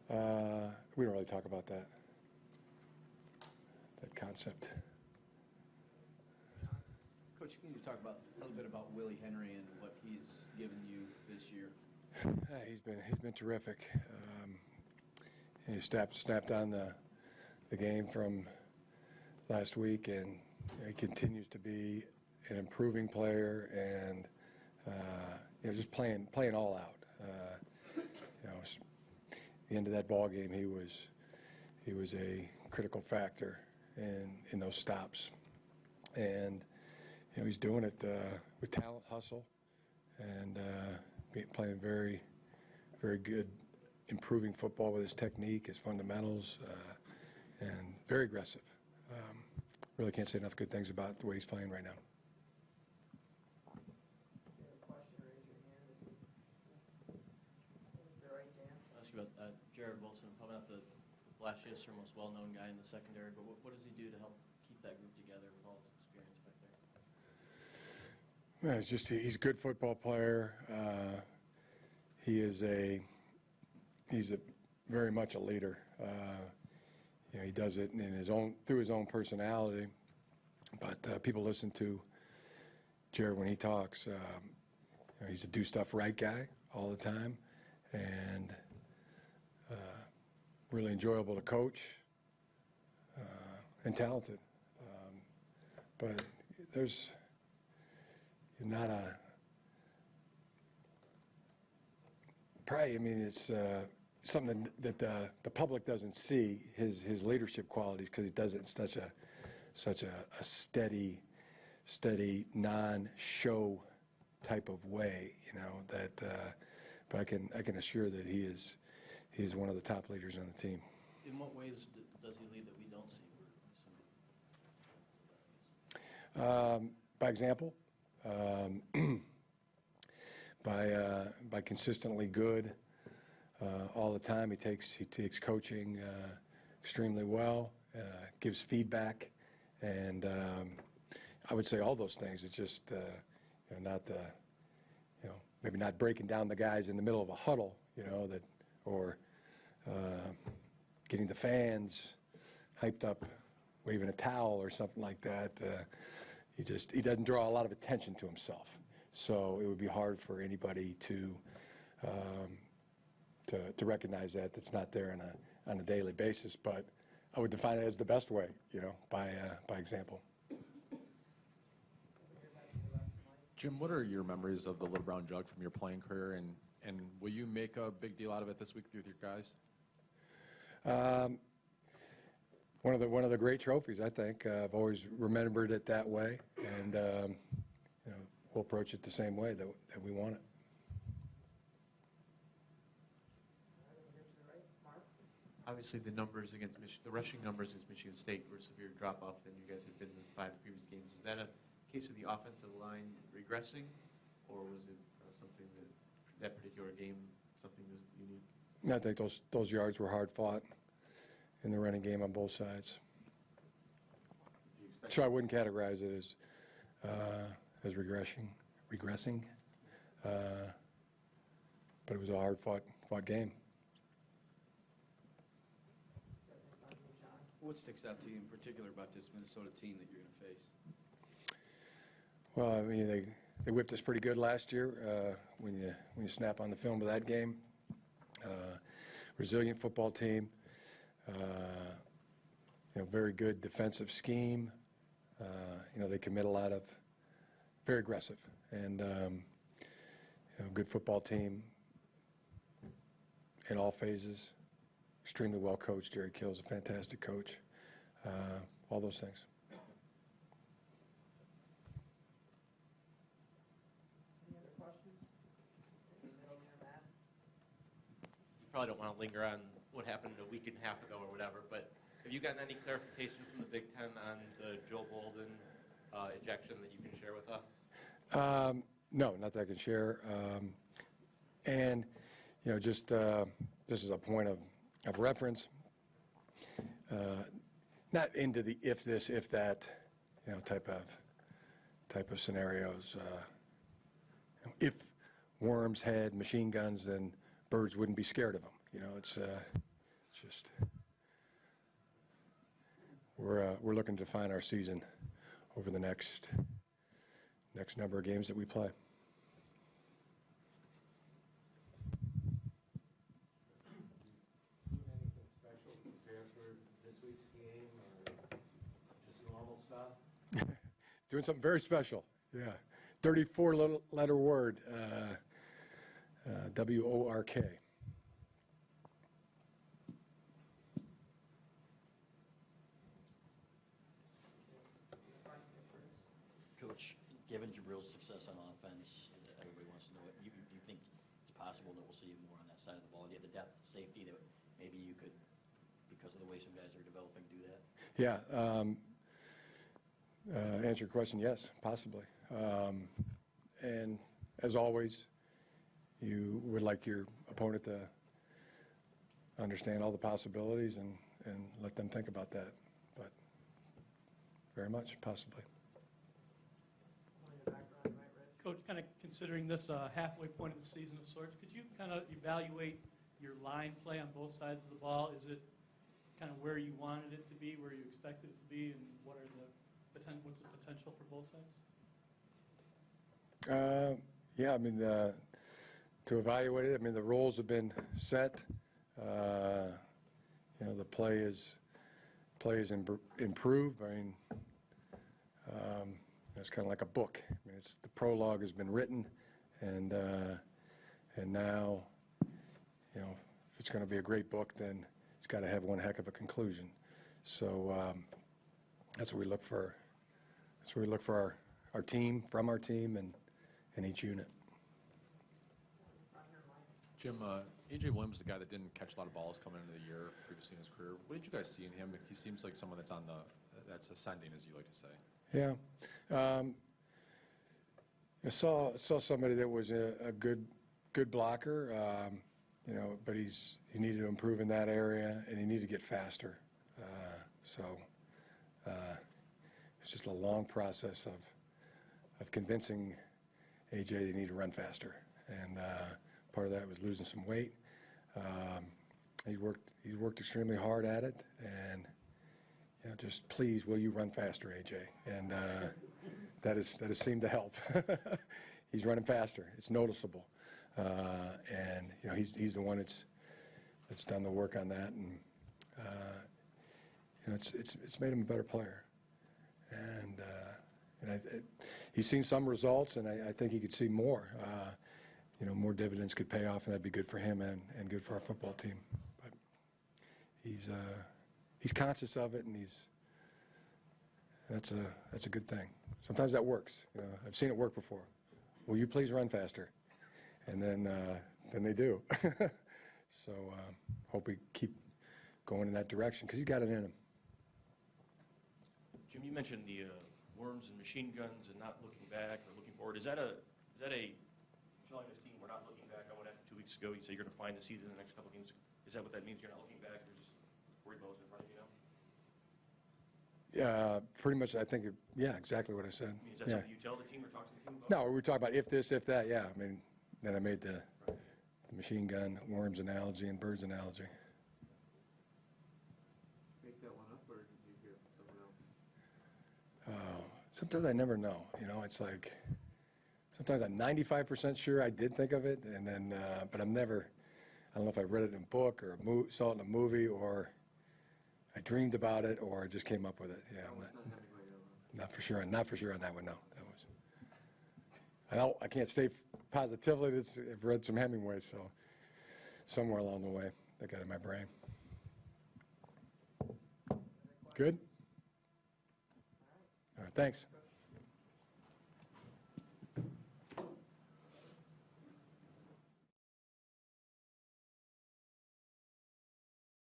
We don't really talk about that concept. Coach, can you talk a little bit about Willie Henry and what he's given you this year? He's been terrific. He snapped on the game from last week, and he continues to be an improving player, and just playing all out. At the end of that ball game, he was a critical factor in those stops, and he's doing it with talent, hustle, and playing very, very good, improving football with his technique, his fundamentals, and very aggressive. Really can't say enough good things about the way he's playing right now. I'll ask you about Jared Wilson, probably not the flashiest or most well-known guy in the secondary, but what does he do to help keep that group together with all his experience back there? Well, he's a good football player. He's very much a leader. He does it through his own personality. But people listen to Jared when he talks. He's a do stuff right guy all the time, and really enjoyable to coach, and talented. But there's not a probably. I mean, it's something that the public doesn't see, his leadership qualities, because he does it in such a steady, non-show type of way. But I can assure that he is one of the top leaders on the team. In what ways does he lead that we don't see? By example, by consistently good all the time. He takes coaching extremely well, gives feedback, and I would say all those things. It's just maybe not breaking down the guys in the middle of a huddle, or getting the fans hyped up, waving a towel or something like that. He doesn't draw a lot of attention to himself, so it would be hard for anybody to recognize that's not there on a daily basis. But I would define it as the best way, by example. Jim, what are your memories of the Little Brown Jug from your playing career, and will you make a big deal out of it this week with your guys? One of the great trophies, I think. I've always remembered it that way, and we'll approach it the same way that we want it. Obviously, the numbers against the rushing numbers against Michigan State were a severe drop-off than you guys had been in the 5 previous games. Is that a case of the offensive line regressing, or was it something that particular game, something was unique? I think those yards were hard fought in the running game on both sides. So I wouldn't categorize it as regressing, but it was a hard fought game. What sticks out to you in particular about this Minnesota team that you're going to face? Well, I mean, they whipped us pretty good last year. When you snap on the film of that game, resilient football team, very good defensive scheme. They commit a lot of very aggressive and good football team in all phases. Extremely well coached. Jerry Kill's a fantastic coach. All those things. Any other questions? You probably don't want to linger on what happened a week and a half ago or whatever, but have you gotten any clarification from the Big Ten on the Joe Bolden ejection that you can share with us? No, not that I can share. And just this is a point of reference, not into the if this, if that, type of scenarios. If worms had machine guns, then birds wouldn't be scared of them. It's It's just we're looking to define our season over the next number of games that we play. Doing anything special to prepare for this week's game, or just normal stuff? Doing something very special. Yeah, 34-letter word. WORK. Coach, given Jabril's success on offense, everybody wants to know, do you think it's possible that we'll see more on that side of the ball? Do you have the depth, safety that maybe you could, because of the way some guys are developing, do that? Yeah. Answer your question, yes, possibly. And as always, you would like your opponent to understand all the possibilities and let them think about that. But very much, possibly. Coach, kind of considering this halfway point of the season of sorts, could you kind of evaluate your line play on both sides of the ball? Is it kind of where you wanted it to be, where you expected it to be, and what's the potential for both sides? Yeah, I mean, to evaluate it, I mean, the roles have been set. The play is improved. I mean, it's kind of like a book. I mean, the prologue has been written, and now, if it's going to be a great book, then it's got to have one heck of a conclusion. So that's what we look for. That's what we look for our team, from our team, and each unit. Jim, A.J. Williams is the guy that didn't catch a lot of balls coming into the year previously in his career. What did you guys see in him? He seems like someone that's ascending, as you like to say. Yeah. I saw somebody that was a good blocker, but he needed to improve in that area, and he needed to get faster. It's just a long process of convincing A.J. that he needed to run faster, and part of that was losing some weight. He worked extremely hard at it, and just please, will you run faster, A.J.? And that has seemed to help. He's running faster. It's noticeable, and he's the one that's done the work on that, and it's made him a better player. And he's seen some results, and I think he could see more. More dividends could pay off, and that'd be good for him and good for our football team. But he's conscious of it, and that's a good thing. Sometimes that works. I've seen it work before. Will you please run faster? And then they do. So hope we keep going in that direction, because he's got it in him. Jim, you mentioned the worms and machine guns and not looking back or looking forward. Is that a telling this team we're not looking back on what happened 2 weeks ago? You say you're going to find the season in the next couple games. Is that what that means? You're not looking back. You're just worried about what's in front of you now? Yeah, pretty much. I think. Exactly what I said. I mean, is that something you tell the team or talk to the team about? No, we talk about if this, if that. Yeah, I mean, then I made the machine gun, worms analogy, and birds analogy. Make that one up, or did you hear it from someone else? Sometimes I never know. It's like sometimes I'm 95% sure I did think of it, and then, but I'm never. I don't know if I read it in a book or saw it in a movie, or I dreamed about it, or I just came up with it. Yeah, not for sure. Not for sure on that one. No, that was. I can't state positively. I've read some Hemingway, so somewhere along the way that got in my brain. Good. All right. Thanks.